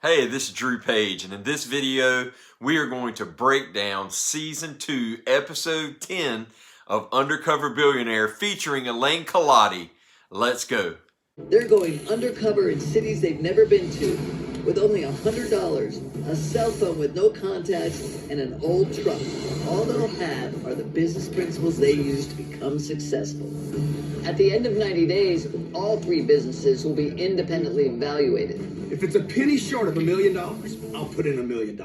Hey, this is Drew Page, and in this video, we are going to break down Season 2, Episode 10 of Undercover Billionaire featuring Elaine Culotti. Let's go. They're going undercover in cities they've never been to with only $100, a cell phone with no contacts, and an old truck. All they'll have are the business principles they use to become successful. At the end of 90 days, all three businesses will be independently evaluated. If it's a penny short of $1 million, I'll put in $1 million.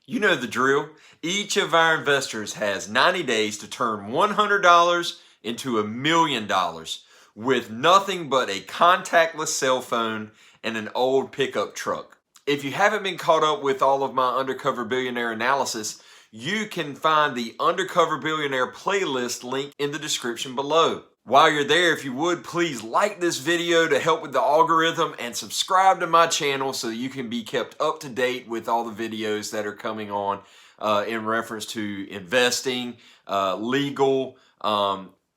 You know the drill. Each of our investors has 90 days to turn $100 into $1 million with nothing but a contactless cell phone and an old pickup truck. If you haven't been caught up with all of my Undercover Billionaire analysis, you can find the Undercover Billionaire playlist link in the description below. While you're there, if you would, please like this video to help with the algorithm and subscribe to my channel so that you can be kept up to date with all the videos that are coming on in reference to investing, legal,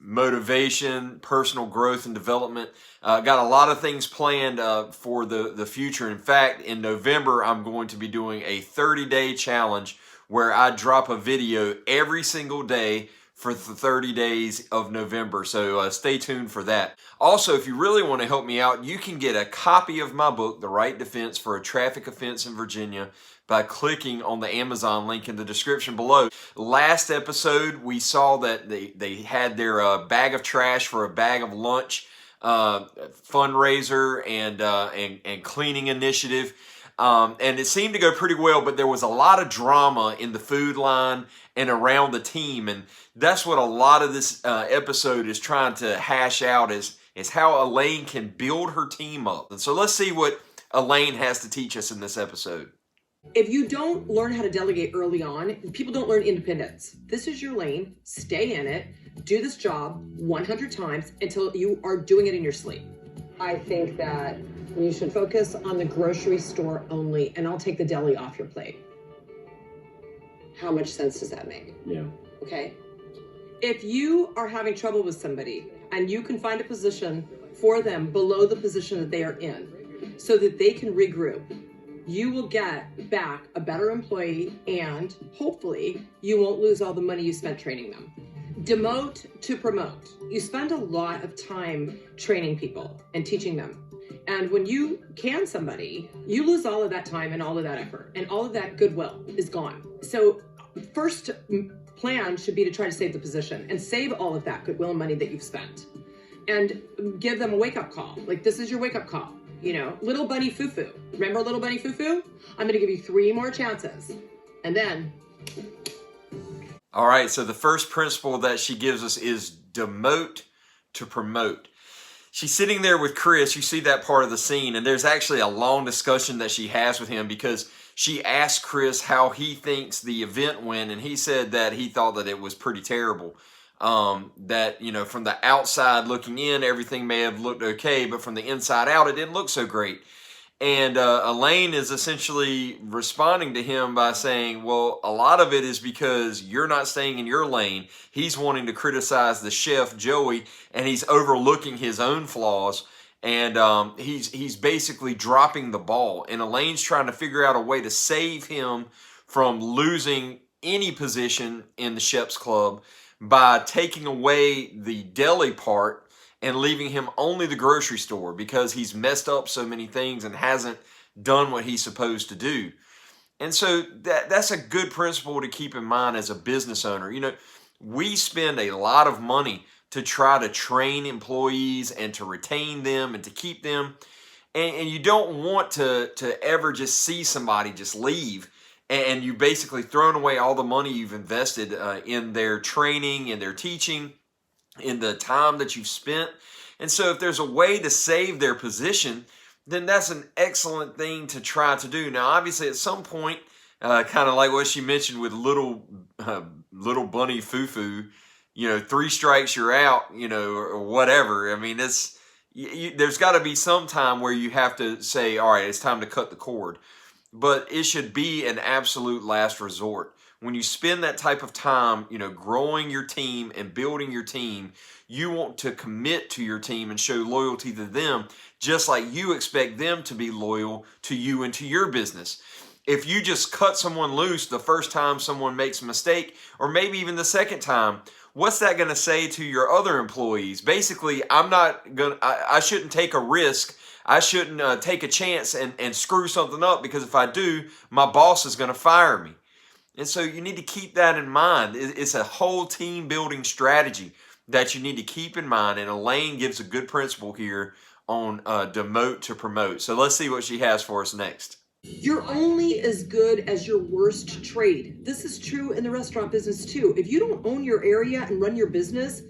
motivation, personal growth and development. Got a lot of things planned for the future. In fact, in November, I'm going to be doing a 30-day challenge where I drop a video every single day for the 30 days of November. So stay tuned for that. Also, if you really want to help me out, you can get a copy of my book, The Right Defense for a Traffic Offense in Virginia, by clicking on the Amazon link in the description below. Last episode, we saw that they had their bag of trash for a bag of lunch fundraiser and cleaning initiative. And it seemed to go pretty well, but there was a lot of drama in the food line and around the team. And that's what a lot of this episode is trying to hash out is how Elaine can build her team up. And so let's see what Elaine has to teach us in this episode. If you don't learn how to delegate early on, people don't learn independence. This is your lane. Stay in it. Do this job 100 times until you are doing it in your sleep. I think that you should focus on the grocery store only, and I'll take the deli off your plate. How much sense does that make? Yeah. Okay. If you are having trouble with somebody and you can find a position for them below the position that they are in so that they can regroup, you will get back a better employee and hopefully you won't lose all the money you spent training them. Demote to promote. You spend a lot of time training people and teaching them. And when you can somebody, you lose all of that time and all of that effort and all of that goodwill is gone. So first plan should be to try to save the position and save all of that goodwill and money that you've spent and give them a wake-up call. Like, this is your wake-up call. You know, little bunny foo-foo. Remember little bunny foo-foo? I'm going to give you 3 more chances. And then... All right, so the first principle that she gives us is demote to promote. She's sitting there with Chris. You see that part of the scene, and there's actually a long discussion that she has with him because she asked Chris how he thinks the event went, and he said that he thought that it was pretty terrible. That, you know, from the outside looking in, everything may have looked okay, but from the inside out, it didn't look so great. And Elaine is essentially responding to him by saying, well, a lot of it is because you're not staying in your lane. He's wanting to criticize the chef, Joey, and he's overlooking his own flaws. And he's basically dropping the ball. And Elaine's trying to figure out a way to save him from losing any position in the chef's club by taking away the deli part and leaving him only the grocery store because he's messed up so many things and hasn't done what he's supposed to do. And so that's a good principle to keep in mind as a business owner. You know, we spend a lot of money to try to train employees and to retain them and to keep them. And you don't want to ever just see somebody just leave and you basically thrown away all the money you've invested in their training, in their teaching, in the time that you've spent. And so if there's a way to save their position, then that's an excellent thing to try to do. Now, obviously, at some point, kind of like what she mentioned with little bunny foo-foo, you know, 3 strikes, you're out, you know, or whatever. I mean, there's got to be some time where you have to say, all right, it's time to cut the cord. But it should be an absolute last resort. when you spend that type of time, growing your team and building your team, you want to commit to your team and show loyalty to them, just like you expect them to be loyal to you and to your business. If you just cut someone loose the first time someone makes a mistake, or maybe even the second time, what's that going to say to your other employees? Basically, I shouldn't take a risk. I shouldn't take a chance and screw something up, because if I do, my boss is going to fire me. And so you need to keep that in mind. It's a whole team building strategy that you need to keep in mind. And Elaine gives a good principle here on demote to promote. So let's see what she has for us next. You're only as good as your worst trade. This is true in the restaurant business too. If you don't own your area and run your business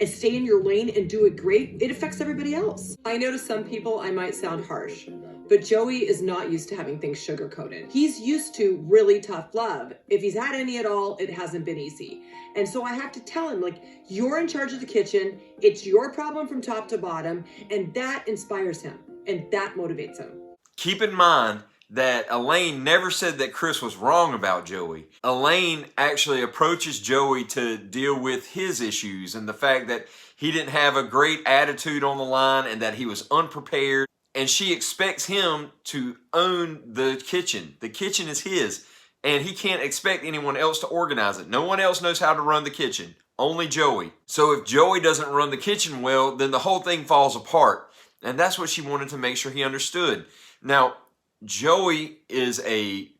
and stay in your lane and do it great, it affects everybody else. I know to some people I might sound harsh, but Joey is not used to having things sugar-coated. He's used to really tough love. If he's had any at all, it hasn't been easy. And so I have to tell him, you're in charge of the kitchen, it's your problem from top to bottom, and that inspires him, and that motivates him. Keep in mind that Elaine never said that Chris was wrong about Joey. Elaine actually approaches Joey to deal with his issues and the fact that he didn't have a great attitude on the line and that he was unprepared. And she expects him to own the kitchen. The kitchen is his, and he can't expect anyone else to organize it. No one else knows how to run the kitchen, only Joey. So if Joey doesn't run the kitchen well, then the whole thing falls apart. And that's what she wanted to make sure he understood. Now, Joey is a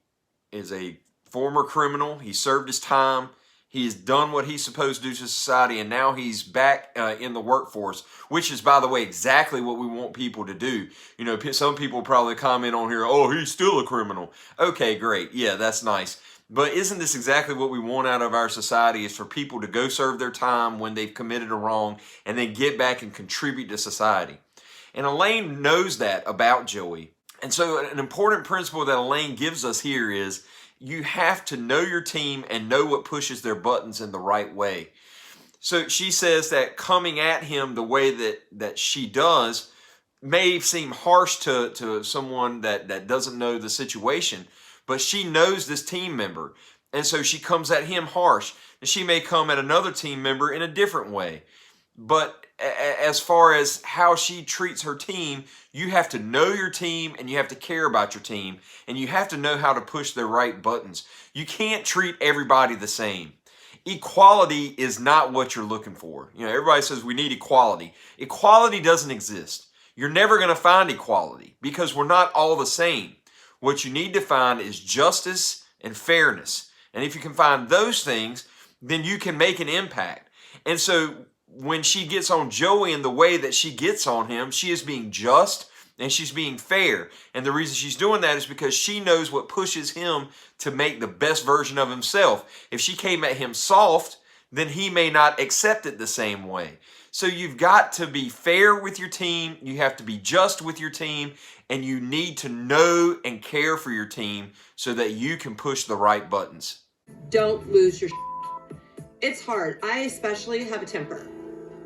former criminal. He served his time. He's done what he's supposed to do to society, and now he's back in the workforce, which is, by the way, exactly what we want people to do. Some people probably comment on here, oh, he's still a criminal. Okay, great. Yeah, that's nice. But isn't this exactly what we want out of our society, is for people to go serve their time when they've committed a wrong and then get back and contribute to society? And Elaine knows that about Joey. And so an important principle that Elaine gives us here is you have to know your team and know what pushes their buttons in the right way. So she says that coming at him the way that she does may seem harsh to someone that doesn't know the situation, but she knows this team member. And so she comes at him harsh, and she may come at another team member in a different way. But as far as how she treats her team, you have to know your team and you have to care about your team, and you have to know how to push their right buttons. You can't treat everybody the same. Equality is not what you're looking for. Everybody says we need equality. Equality doesn't exist. You're never going to find equality because we're not all the same. What you need to find is justice and fairness. And if you can find those things, then you can make an impact. And so when she gets on Joey in the way that she gets on him, she is being just and she's being fair. And the reason she's doing that is because she knows what pushes him to make the best version of himself. If she came at him soft, then he may not accept it the same way. So you've got to be fair with your team, you have to be just with your team, and you need to know and care for your team so that you can push the right buttons. Don't lose your shit. It's hard. I especially have a temper.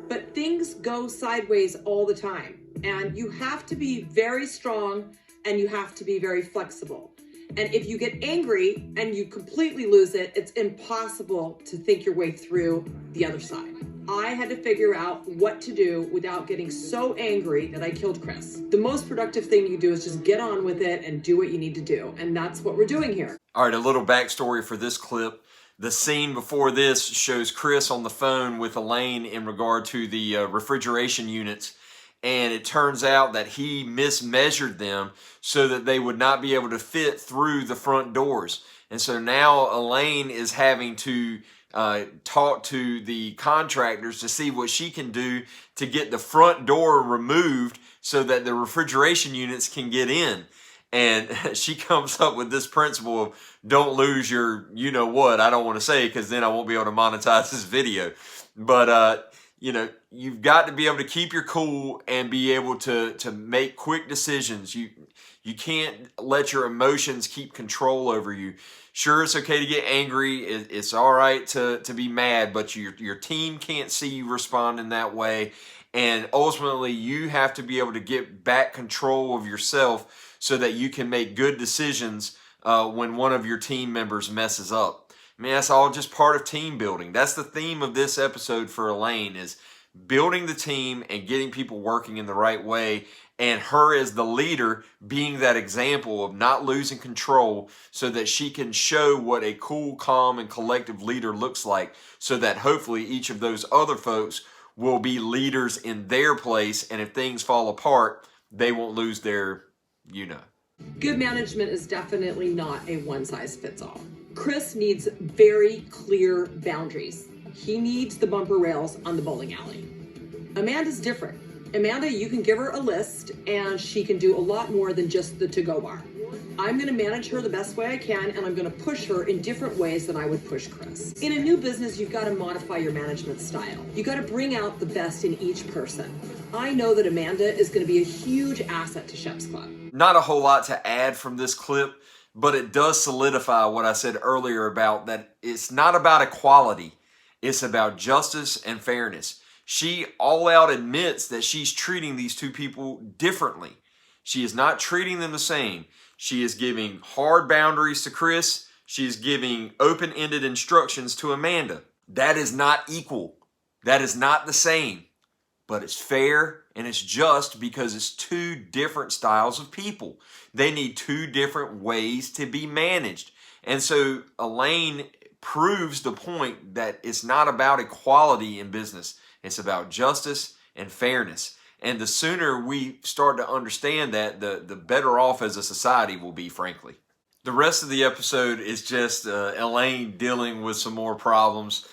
But things go sideways all the time. And you have to be very strong and you have to be very flexible. And if you get angry and you completely lose it, it's impossible to think your way through the other side. I had to figure out what to do without getting so angry that I killed Chris. The most productive thing you do is just get on with it and do what you need to do. And that's what we're doing here. All right, a little backstory for this clip. The scene before this shows Chris on the phone with Elaine in regard to the refrigeration units. And it turns out that he mismeasured them so that they would not be able to fit through the front doors. And so now Elaine is having to talk to the contractors to see what she can do to get the front door removed so that the refrigeration units can get in. And she comes up with this principle of don't lose your you-know-what. I don't want to say because then I won't be able to monetize this video. But, you've got to be able to keep your cool and be able to make quick decisions. You can't let your emotions keep control over you. Sure, it's okay to get angry. It's all right to be mad, but your team can't see you respond in that way. And ultimately, you have to be able to get back control of yourself so that you can make good decisions when one of your team members messes up. I mean, that's all just part of team building. That's the theme of this episode for Elaine, is building the team and getting people working in the right way, and her as the leader being that example of not losing control so that she can show what a cool, calm, and collective leader looks like, so that hopefully each of those other folks will be leaders in their place, and if things fall apart, they won't lose their, Good management is definitely not a one-size-fits-all. Chris needs very clear boundaries. He needs the bumper rails on the bowling alley. Amanda's different. Amanda, you can give her a list and she can do a lot more than just the to-go bar. I'm going to manage her the best way I can, and I'm going to push her in different ways than I would push Chris. In a new business, you've got to modify your management style. You got to bring out the best in each person. I know that Amanda is going to be a huge asset to Shep's Club. Not a whole lot to add from this clip, but it does solidify what I said earlier about that it's not about equality. It's about justice and fairness. She all out admits that she's treating these two people differently. She is not treating them the same. She is giving hard boundaries to Chris. She is giving open-ended instructions to Amanda. That is not equal. That is not the same. But it's fair and it's just because it's two different styles of people. They need two different ways to be managed. And so Elaine proves the point that it's not about equality in business. It's about justice and fairness. And the sooner we start to understand that, the better off as a society will be, frankly. The rest of the episode is just Elaine dealing with some more problems.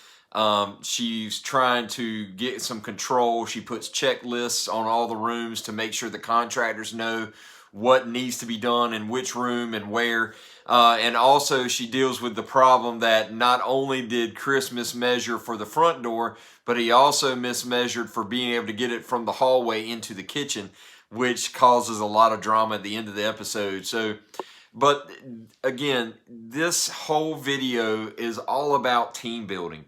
She's trying to get some control. She puts checklists on all the rooms to make sure the contractors know what needs to be done in which room and where. And also she deals with the problem that not only did Chris mismeasure for the front door, but he also mismeasured for being able to get it from the hallway into the kitchen, which causes a lot of drama at the end of the episode. But again, this whole video is all about team building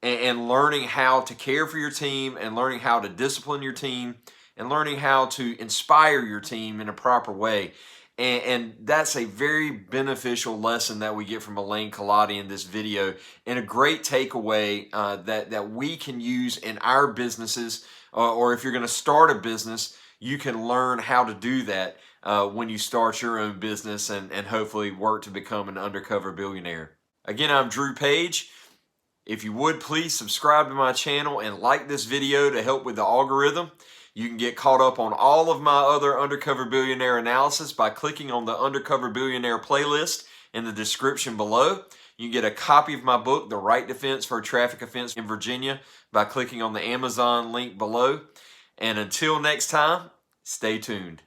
and learning how to care for your team, and learning how to discipline your team, and learning how to inspire your team in a proper way. And that's a very beneficial lesson that we get from Elaine Culotti in this video, and a great takeaway that we can use in our businesses, or if you're going to start a business, you can learn how to do that when you start your own business and hopefully work to become an undercover billionaire. Again, I'm Drew Page. If you would, please subscribe to my channel and like this video to help with the algorithm. You can get caught up on all of my other Undercover Billionaire analysis by clicking on the Undercover Billionaire playlist in the description below. You can get a copy of my book, The Right Defense for a Traffic Offense in Virginia, by clicking on the Amazon link below. And until next time, stay tuned.